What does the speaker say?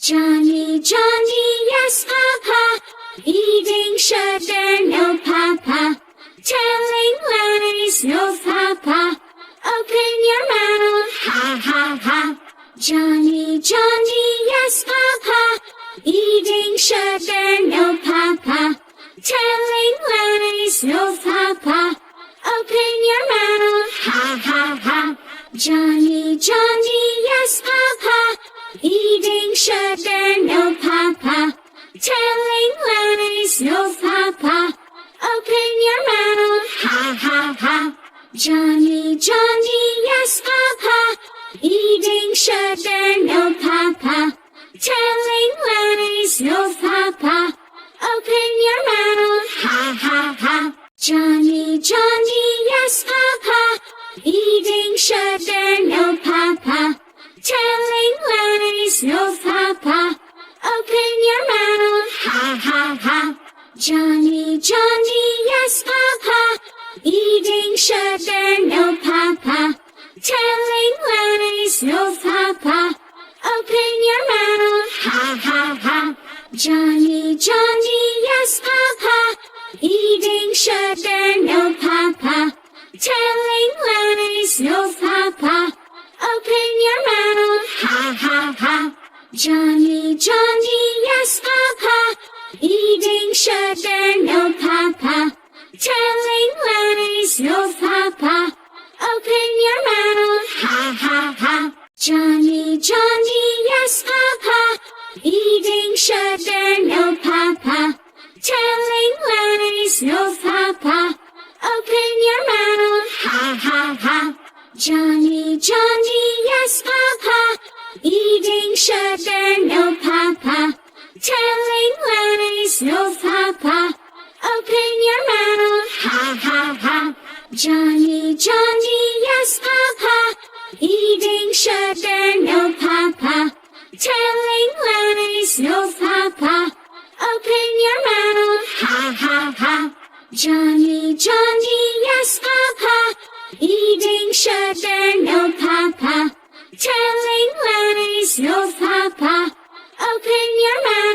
Johnny, Johnny, yes, Papa. Eating sugar, no, Papa. Telling lies, no, Papa. Open your mouth, ha, ha, ha. Johnny, Johnny, yes, Papa. Eating sugar, no, Papa. Telling lies, no, Papa. Open your mouth, ha, ha, ha. Johnny, Johnny, yes, Papa. Eating sugar, no, Papa. Telling lies, no, Papa. Open your mouth, ha, ha, ha. Johnny, Johnny, yes, Papa. Eating sugar, no, Papa. Telling lies, no, Papa. Open your mouth, ha, ha, ha. Johnny, Johnny, yes, Papa. Eating sugar, no, Papa. Telling lies, no, Papa. Open your mouth, ha, ha, ha. Johnny, Johnny, yes, Papa. Eating sugar, no, Papa. Telling lies, no, Papa. Open your mouth, ha, ha, ha. Johnny, Johnny, yes, Papa. Eating sugar, no, Papa. Telling lies, no, Papa. Open your mouth, ha, ha, ha. Johnny, Johnny, yes, Papa. Eating sugar, no, Papa. Telling lies, no, Papa. Open your mouth, ha, ha, ha. Johnny, Johnny, yes, Papa. Eating sugar, no, Papa. Telling lies, no, Papa. Open your mouth, ha, ha, ha. Johnny, Johnny, yes, Papa. Eating sugar, no, Papa. Telling lies, no, Papa. Open your mouth, ha, ha, ha. Johnny, Johnny, yes, Papa. Eating sugar, no, Papa. Telling lies, no, Papa. Open your mouth, ha, ha, ha. Johnny, Johnny, yes, Papa. Eating sugar, no, Papa. Telling lies, no, Papa. Open your mouth, ha, ha, ha. Johnny, Johnny, yes, Papa. Eating sugar, no, Papa. Telling lies, no, Papa. Johnny, Johnny, yes, Papa. Eating sugar, no, Papa. Telling lies, no, Papa. Open your mouth.